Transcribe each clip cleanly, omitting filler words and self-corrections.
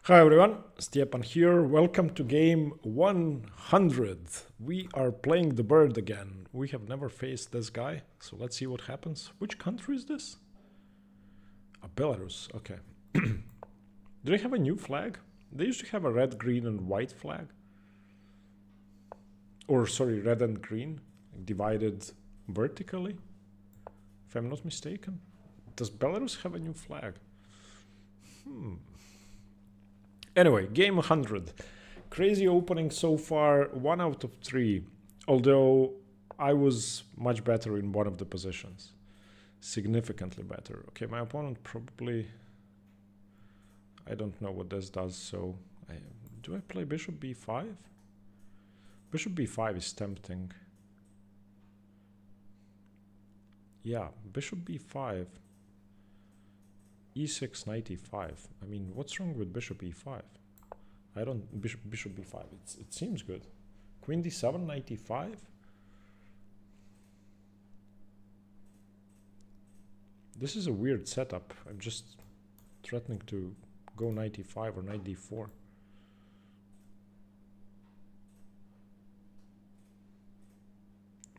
Hi everyone, Stepan here. Welcome to game 100. We are playing the bird again. We have never faced this guy, so let's see what happens. Which country is this? Belarus, okay. Do they have a new flag? They used to have a red, green and white flag. Or sorry, red and green, divided vertically, if I'm not mistaken. Does Belarus have a new flag? Anyway, game 100. Crazy opening so far, 1 out of 3. Although I was much better in one of the positions. Significantly better. Okay, my opponent probably... I don't know what this does, so... do I play bishop b5? Bishop b5 is tempting. Yeah, bishop b5. e6, knight e5. I mean, what's wrong with bishop e5? I don't... Bishop b5. It seems good. Queen d7, knight e5? This is a weird setup. I'm just threatening to go knight e5 or knight d4.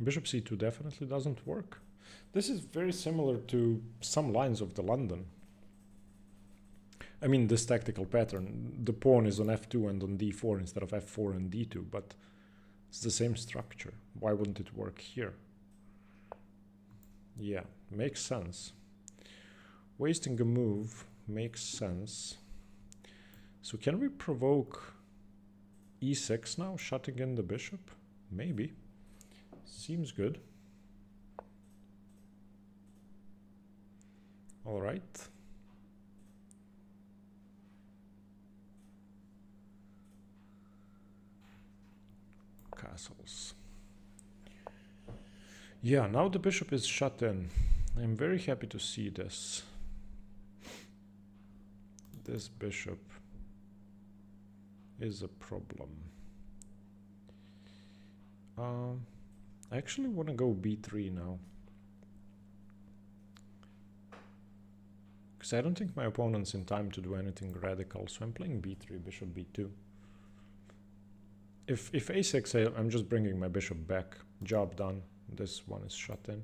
Bishop c2 definitely doesn't work. This is very similar to some lines of the London. I mean, this tactical pattern, the pawn is on f2 and on d4 instead of f4 and d2, but it's the same structure. Why wouldn't it work here? Yeah, makes sense. Wasting a move makes sense. So can we provoke e6 now, shutting in the bishop? Maybe. Seems good. All right. Castles. Yeah, now the bishop is shut in. I'm very happy to see this. This bishop is a problem. I actually want to go b3 now. Because I don't think my opponent's in time to do anything radical, so I'm playing b3, bishop b2. If a6, I'm just bringing my bishop back. Job done. This one is shut in.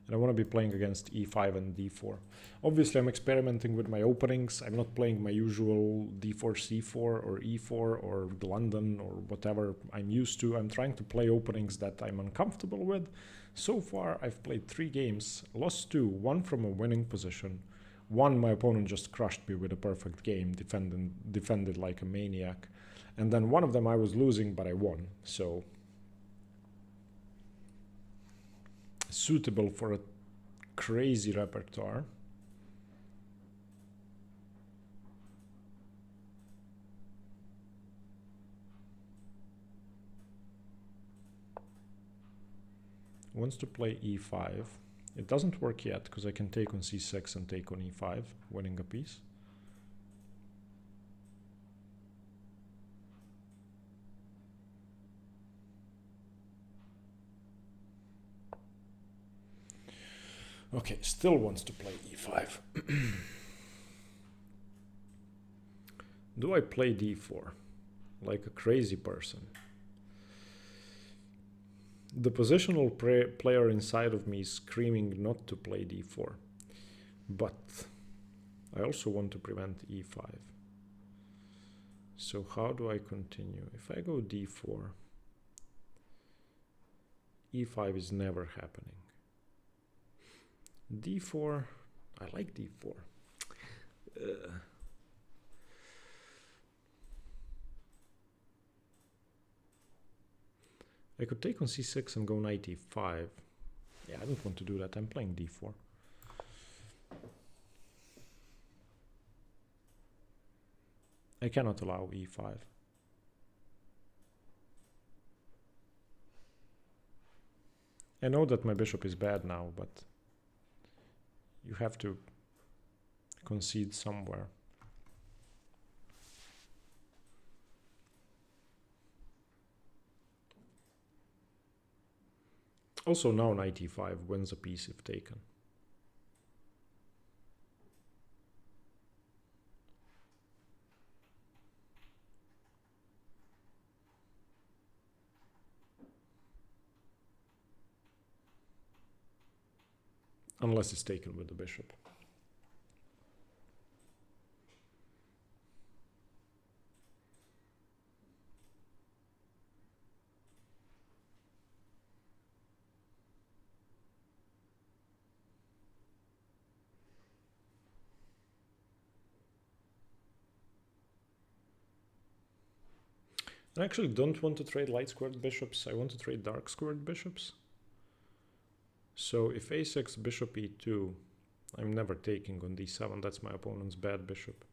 And I want to be playing against e5 and d4. Obviously, I'm experimenting with my openings. I'm not playing my usual d4, c4, or e4, or London, or whatever I'm used to. I'm trying to play openings that I'm uncomfortable with. So far, I've played 3 games, lost 2, 1 from a winning position. 1, my opponent just crushed me with a perfect game, defended like a maniac. And then 1 of them I was losing, but I won. So, suitable for a crazy repertoire. Wants to play e5. It doesn't work yet, because I can take on c6 and take on e5, winning a piece. Okay, still wants to play e5. Do I play d4? Like a crazy person. The positional player inside of me is screaming not to play d4. But I also want to prevent e5. So how do I continue? If I go d4, e5 is never happening. d4, I like d4. I could take on c6 and go knight e5. Yeah, I don't want to do that. I'm playing d4. I cannot allow e5. I know that my bishop is bad now, but you have to concede somewhere. Also now knight e5 wins a piece if taken. unless it's taken with the bishop. I actually don't want to trade light squared bishops. I want to trade dark squared bishops. So if a6, bishop e2, I'm never taking on d7. That's my opponent's bad bishop.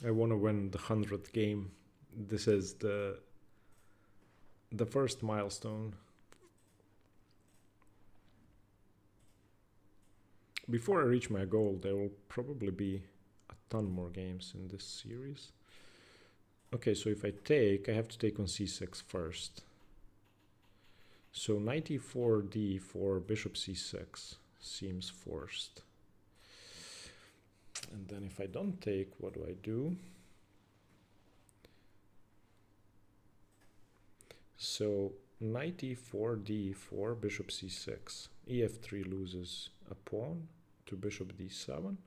I want to win the 100th game. This is the first milestone. Before I reach my goal, there will probably be a ton more games in this series. Okay, so if I take, I have to take on c6 first. So knight e4, d4, bishop c6 seems forced. And then if I don't take, what do I do? So knight e4, d4, bishop c6. ef3 loses a pawn to bishop d7.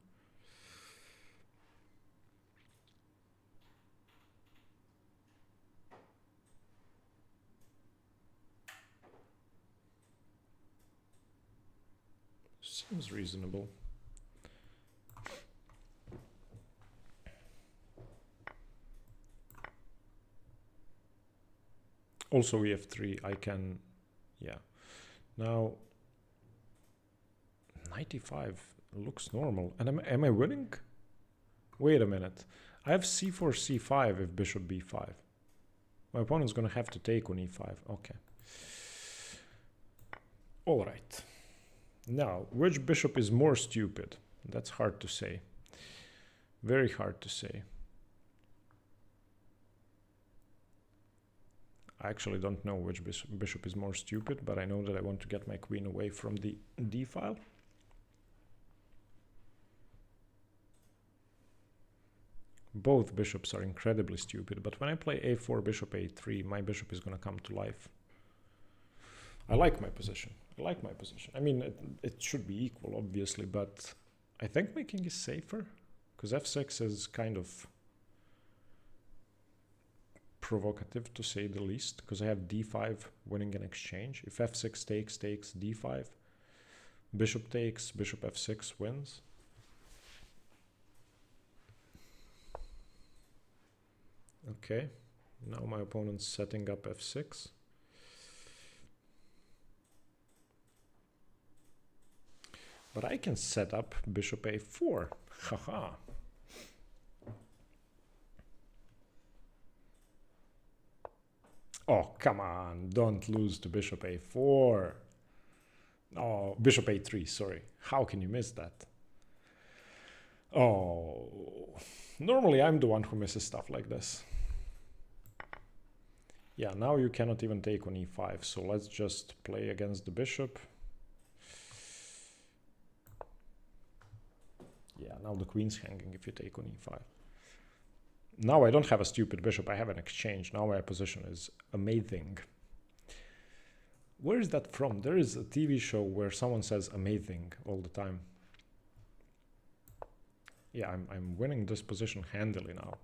Seems reasonable. Also ef3, I can, yeah. Now, 95 looks normal. And am I winning? Wait a minute. I have c4, c5 if bishop b5. My opponent's gonna have to take on e5. Okay. All right. Now, which bishop is more stupid? That's hard to say. Very hard to say. I actually don't know which bishop is more stupid, but I know that I want to get my queen away from the d file. Both bishops are incredibly stupid, but when I play a4, bishop a3, my bishop is going to come to life. I like my position. I like my position. I mean, it should be equal, obviously, but I think my king is safer, because f6 is kind of provocative, to say the least, because I have d5 winning an exchange. If f6 takes d5, bishop takes, bishop f6 wins. Okay, now my opponent's setting up f6. But I can set up bishop a4. Haha. Oh, come on, don't lose to bishop a4. Oh, bishop a3, sorry. How can you miss that? Oh, normally I'm the one who misses stuff like this. Yeah, now you cannot even take on e5, so let's just play against the bishop. Yeah, now the queen's hanging if you take on e5. Now I don't have a stupid bishop, I have an exchange. Now my position is amazing. Where is that from? There is a TV show where someone says amazing all the time. Yeah, I'm winning this position handily now.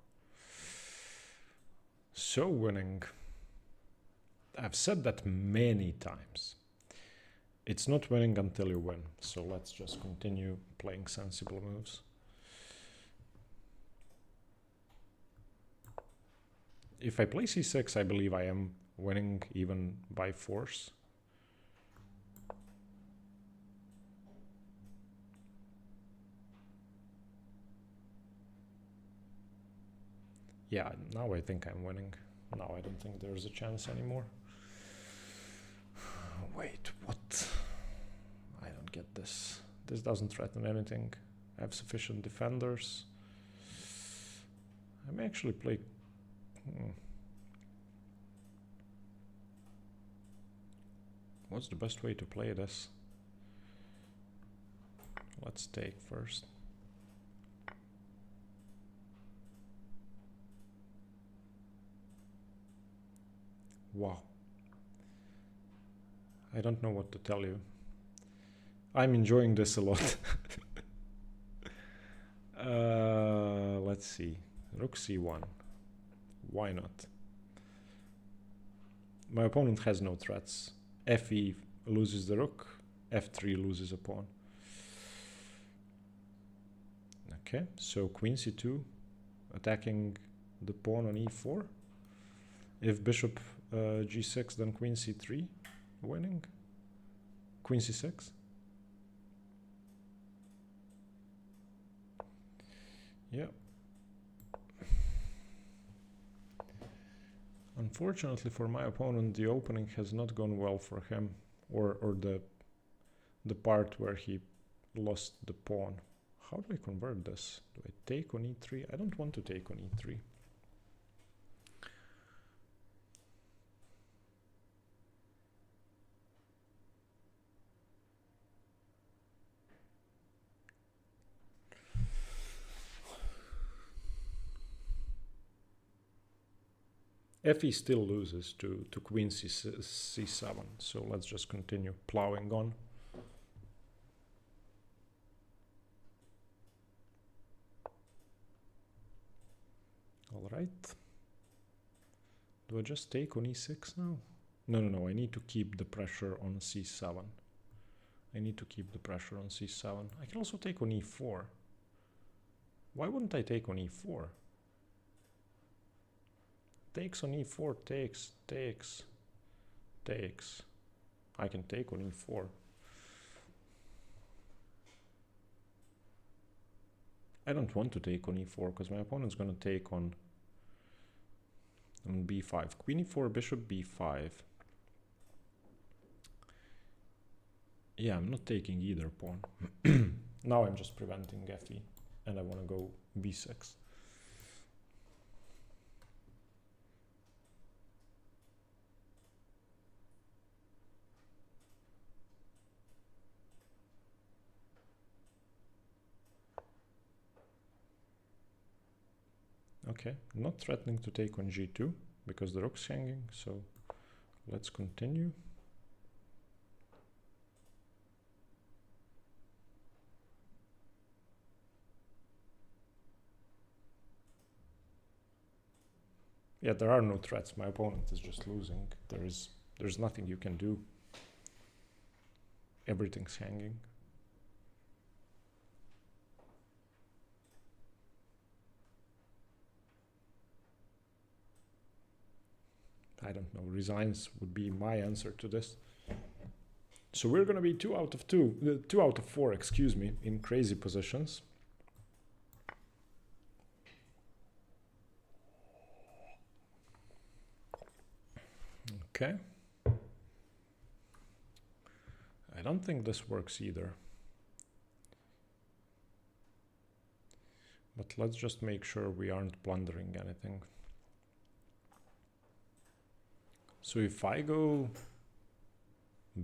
So winning. I've said that many times. It's not winning until you win. So let's just continue playing sensible moves. If I play c6, I believe I am winning even by force. Yeah, now I think I'm winning. Now I don't think there's a chance anymore. Wait, what? I don't get this. This doesn't threaten anything. I have sufficient defenders. I may actually play... What's the best way to play this? Let's take first. Wow. I don't know what to tell you. I'm enjoying this a lot. Let's see. Rook c1. Why not? My opponent has no threats. Fe loses the rook. F3 loses a pawn. Okay, so queen c2 attacking the pawn on e4. If bishop g6, then queen c3 winning. Queen c6. Yeah. Unfortunately for my opponent, the opening has not gone well for him, or the part where he lost the pawn. How do I convert this? Do I take on e3? I don't want to take on e3. Fe still loses to queen c7, so let's just continue plowing on. All right. Do I just take on e6 now? No, I need to keep the pressure on c7. I need to keep the pressure on c7. I can also take on e4. Why wouldn't I take on e4? Takes on e4, takes. I can take on e4. I don't want to take on e4 because my opponent's going to take on b5. Queen e4, bishop b5. Yeah, I'm not taking either pawn. Now I'm just preventing Fe, and I want to go b6. Okay, not threatening to take on g2 because the rook's hanging, so let's continue. Yeah, there are no threats. My opponent is just losing. There's nothing you can do. Everything's hanging. I don't know, resigns would be my answer to this. So we're going to be 2 out of 4, excuse me, in crazy positions. Okay. I don't think this works either. But let's just make sure we aren't blundering anything. So if I go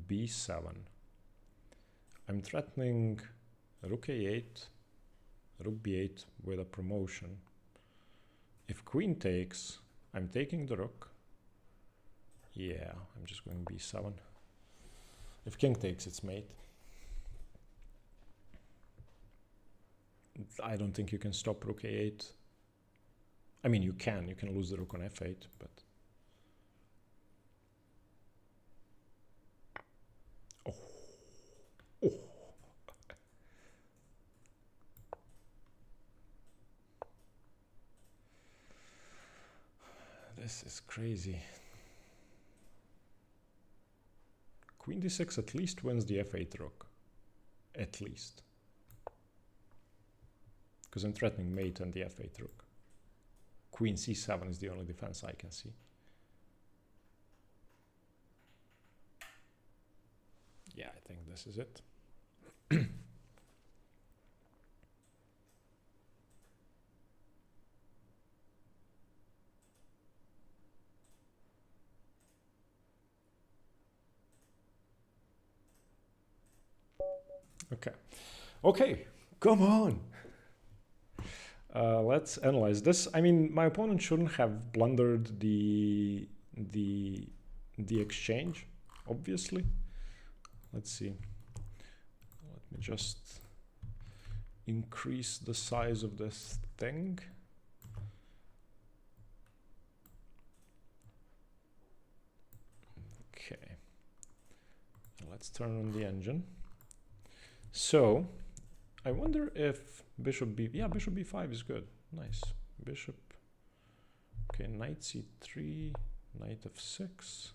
b7, I'm threatening rook a8, rook b8 with a promotion. If queen takes, I'm taking the rook. Yeah, I'm just going b7. If king takes, it's mate. I don't think you can stop rook a8. I mean, you can lose the rook on f8, but... Oh. This is crazy. Queen d6 at least wins the f8 rook. At least. Because I'm threatening mate and the f8 rook. Queen c7 is the only defense I can see. Yeah, I think this is it. Okay, come on. Let's analyze this. I mean, my opponent shouldn't have blundered the the exchange, obviously. Let's see. Let me just increase the size of this thing. Okay. Let's turn on the engine. So I wonder if bishop b, yeah, bishop b5 is good. Nice. Bishop. Okay, knight c3, knight f6,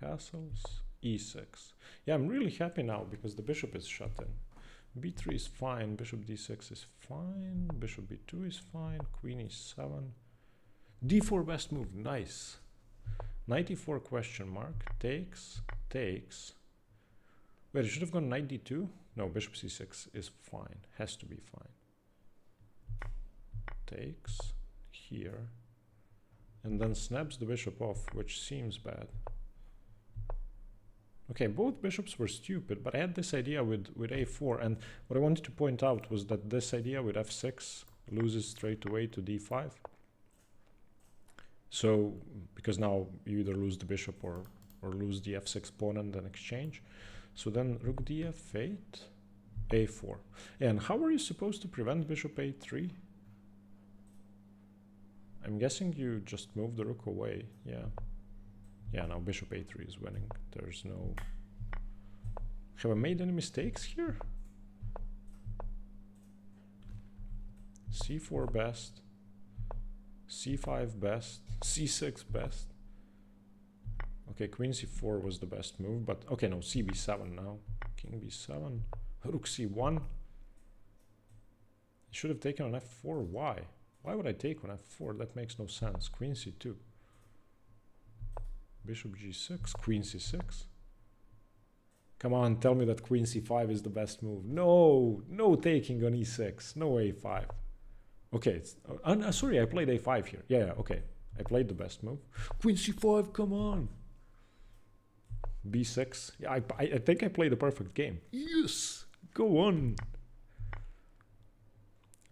castles, e6. Yeah, I'm really happy now because the bishop is shut in. b3 is fine, bishop d6 is fine, bishop b2 is fine, queen e7. d4 best move, nice. Knight e4 question mark, takes, takes. Wait, I should have gone knight d2? No, bishop c6 is fine, has to be fine. Takes, here. And then snaps the bishop off, which seems bad. Okay, both bishops were stupid, but I had this idea with a4, and what I wanted to point out was that this idea with f6 loses straight away to d5. So, because now you either lose the bishop or lose the f6 pawn and then exchange. So then rook df8, a4. And how are you supposed to prevent bishop a3? I'm guessing you just move the rook away. Yeah. Yeah, now bishop a3 is winning. There's no... Have I made any mistakes here? c4 best. c5 best. c6 best. Okay, queen c4 was the best move, but... Okay, no, cb7 now. King b7. Rook c1. Should have taken on f4. Why? Why would I take on f4? That makes no sense. Queen c2. Bishop g6. Queen c6. Come on, tell me that queen c5 is the best move. No! No taking on e6. No a5. Okay, it's... sorry, I played a5 here. Yeah, okay. I played the best move. Queen c5, come on! b6. Yeah, I think I played a perfect game. Yes! Go on!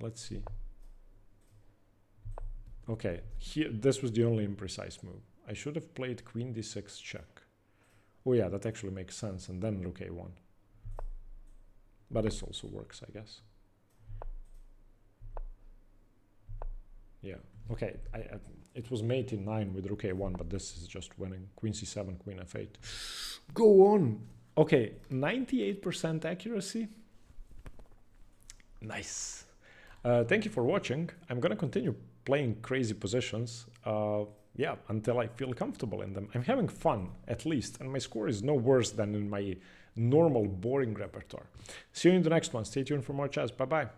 Let's see. Okay, here this was the only imprecise move. I should have played queen d6 check. Oh yeah, that actually makes sense, and then rook a1. But this also works, I guess. Yeah, okay, it was mate in 9 with rook a1, but this is just winning. Queen c7, queen f8. Go on! Okay, 98% accuracy. Nice. Thank you for watching. I'm gonna continue playing crazy positions, yeah, until I feel comfortable in them. I'm having fun, at least, and my score is no worse than in my normal boring repertoire. See you in the next one. Stay tuned for more chess. Bye-bye.